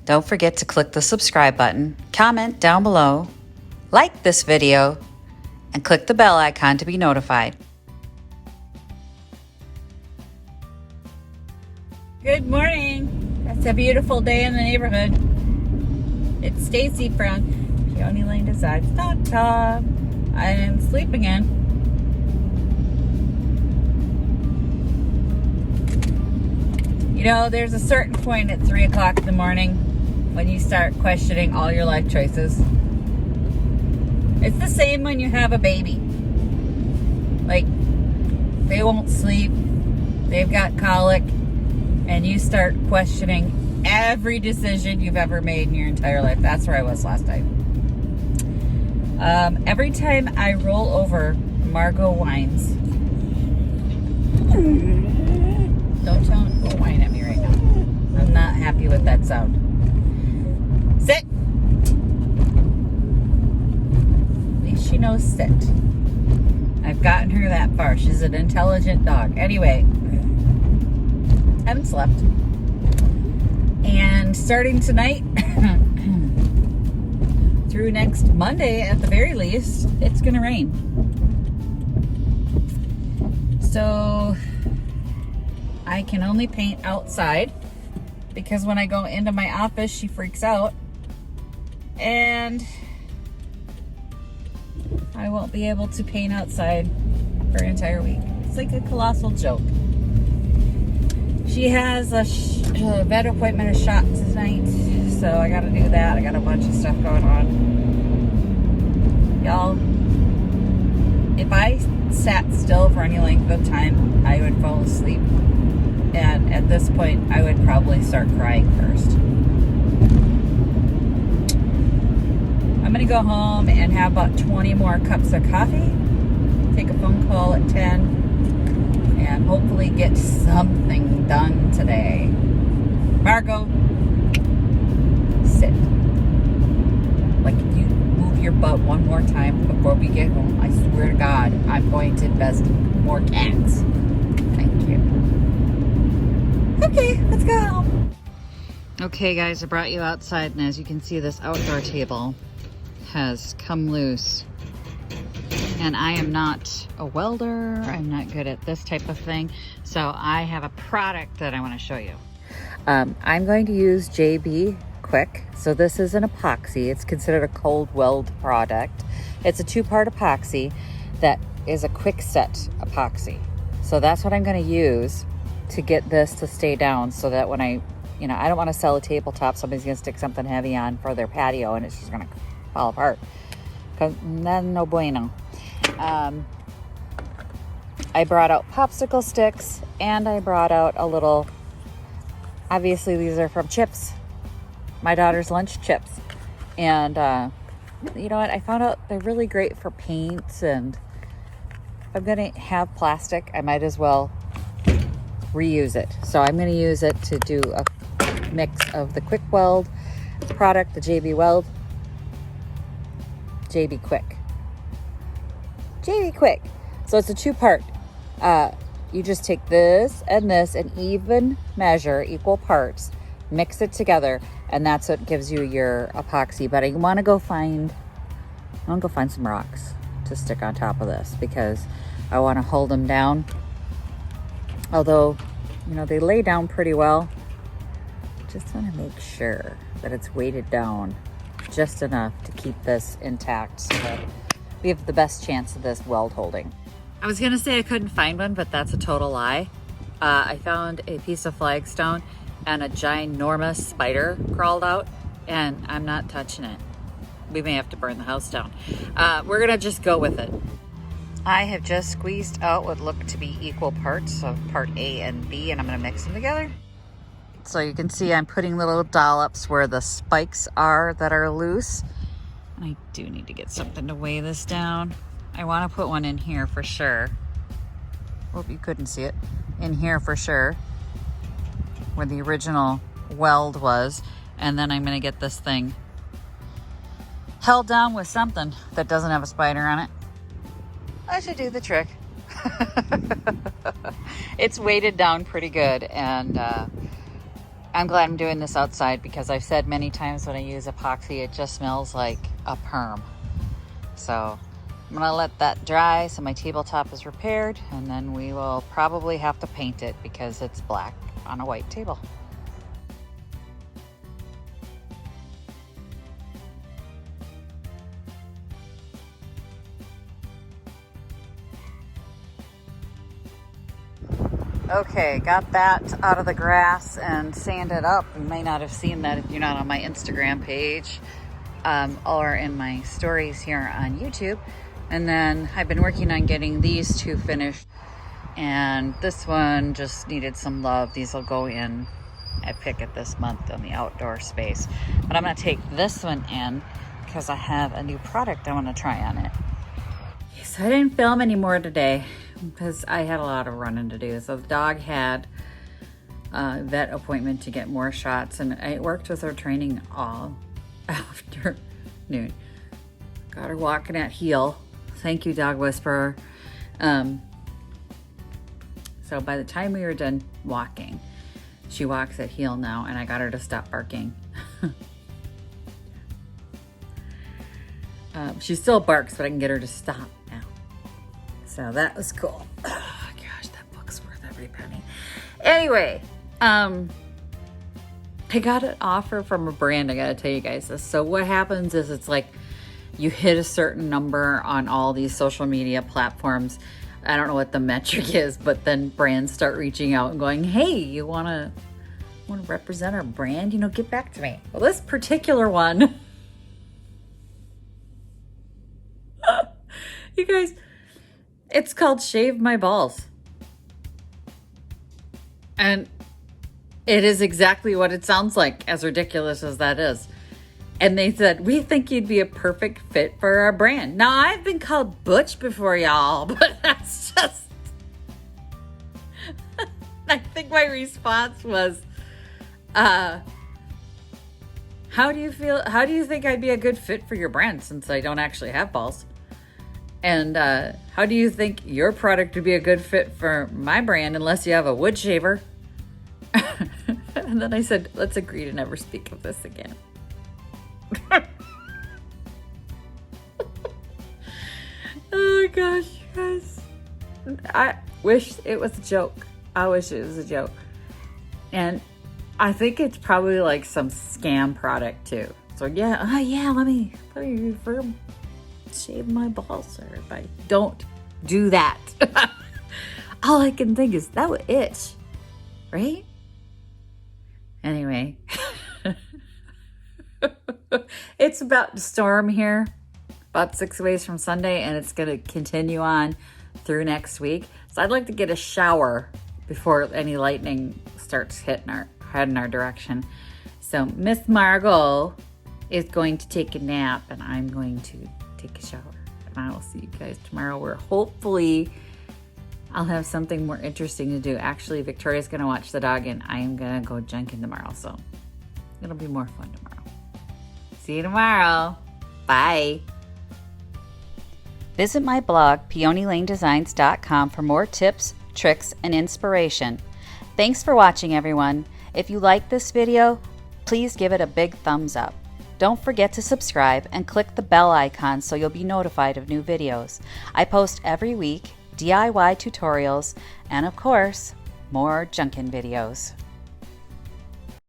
Don't forget to click the subscribe button, comment down below, like this video, and click the bell icon to be notified. Good morning. It's a beautiful day in the neighborhood. It's Stacy from Peony Lane Designs.com. I am asleep again. You know, there's a certain point at 3 o'clock in the morning when you start questioning all your life choices. It's the same when you have a baby. Like, they won't sleep, they've got colic, and you start questioning every decision you've ever made in your entire life. That's where I was last night. Every time I roll over, Margot whines. Don't whine at me right now. I'm not happy with that sound. Sit! At least she knows sit. I've gotten her that far. She's an intelligent dog. Anyway, haven't slept. And starting tonight, through next Monday at the very least, it's gonna rain. So I can only paint outside because when I go into my office, she freaks out and I won't be able to paint outside for an entire week. It's like a colossal joke. She has a vet appointment, a shot tonight, so I gotta do that. I got a bunch of stuff going on. Y'all, if I sat still for any length of time, I would fall asleep. And at this point, I would probably start crying first. I'm gonna go home and have about 20 more cups of coffee, take a phone call at 10, and hopefully get something done today. Margot, sit. Like, if you move your butt one more time before we get home, I swear to God, I'm going to invest in more cats. Thank you. Okay, let's go home. Okay, guys, I brought you outside, and as you can see, this outdoor table has come loose. And I am not a welder. I'm not good at this type of thing. So I have a product that I want to show you. I'm going to use JB Quick. So this is an epoxy. It's considered a cold weld product. It's a 2-part epoxy that is a quick set epoxy. So that's what I'm going to use to get this to stay down so that when I don't want to sell a tabletop, somebody's going to stick something heavy on for their patio and it's just going to fall apart. That's no bueno. I brought out popsicle sticks and I brought out a little, obviously these are from chips, my daughter's lunch chips. And you know what, I found out they're really great for paints, and if I'm gonna have plastic, I might as well reuse it. So I'm gonna use it to do a mix of the quick weld product, the JB Quick. JB Quick. So it's a 2-part. You just take this and this in even measure, equal parts, mix it together, and that's what gives you your epoxy. But I want to go find some rocks to stick on top of this because I want to hold them down. Although, they lay down pretty well. Just want to make sure that it's weighted down just enough to keep this intact so that we have the best chance of this weld holding. I was gonna say I couldn't find one, but that's a total lie. I found a piece of flagstone and a ginormous spider crawled out, and I'm not touching it. We may have to burn the house down. We're gonna just go with it. I have just squeezed out what look to be equal parts of part A and B, and I'm gonna mix them together. So you can see I'm putting little dollops where the spikes are that are loose. And I do need to get something to weigh this down. I want to put one in here for sure. Oh, you couldn't see it. In here for sure, where the original weld was. And then I'm going to get this thing held down with something that doesn't have a spider on it. I should do the trick. It's weighted down pretty good, and I'm glad I'm doing this outside because I've said many times when I use epoxy, it just smells like a perm. So I'm gonna let that dry so my tabletop is repaired, and then we will probably have to paint it because it's black on a white table. Okay, got that out of the grass and sanded up. You may not have seen that if you're not on my Instagram page or in my stories here on YouTube. And then I've been working on getting these two finished. And this one just needed some love. These will go in at Picket this month on the outdoor space. But I'm going to take this one in because I have a new product I want to try on it. So I didn't film anymore today because I had a lot of running to do. So the dog had a vet appointment to get more shots, and I worked with her training all afternoon. Got her walking at heel. Thank you, dog whisperer. So by the time we were done walking, she walks at heel now, and I got her to stop barking. She still barks, but I can get her to stop now. So that was cool. Oh gosh, that book's worth every penny. Anyway, I got an offer from a brand. I gotta tell you guys this. So what happens is it's like you hit a certain number on all these social media platforms. I don't know what the metric is, but then brands start reaching out and going, hey, you wanna represent our brand? You know, get back to me. Well, this particular one, you guys, it's called Shave My Balls. And it is exactly what it sounds like, as ridiculous as that is. And they said, we think you'd be a perfect fit for our brand. Now, I've been called Butch before, y'all, but that's just... I think my response was, how do you feel? How do you think I'd be a good fit for your brand since I don't actually have balls? And how do you think your product would be a good fit for my brand unless you have a wood shaver? And then I said, let's agree to never speak of this again. Oh gosh, guys. I wish it was a joke. I wish it was a joke. And I think it's probably like some scam product too. So yeah, let me refer shave my balls, sir. Everybody, don't do that. All I can think is that would itch, right? Anyway, it's about to storm here, about 6 days from Sunday, and it's going to continue on through next week. So I'd like to get a shower before any lightning starts heading our direction. So Miss Margot is going to take a nap, and I'm going to take a shower. And I will see you guys tomorrow, where hopefully I'll have something more interesting to do. Actually, Victoria's going to watch the dog, and I am going to go Junkin tomorrow. So it'll be more fun tomorrow. See you tomorrow. Bye. Visit my blog, peonylanedesigns.com, for more tips, tricks, and inspiration. Thanks for watching, everyone. If you like this video, please give it a big thumbs up. Don't forget to subscribe and click the bell icon so you'll be notified of new videos. I post every week DIY tutorials and, of course, more Junkin videos.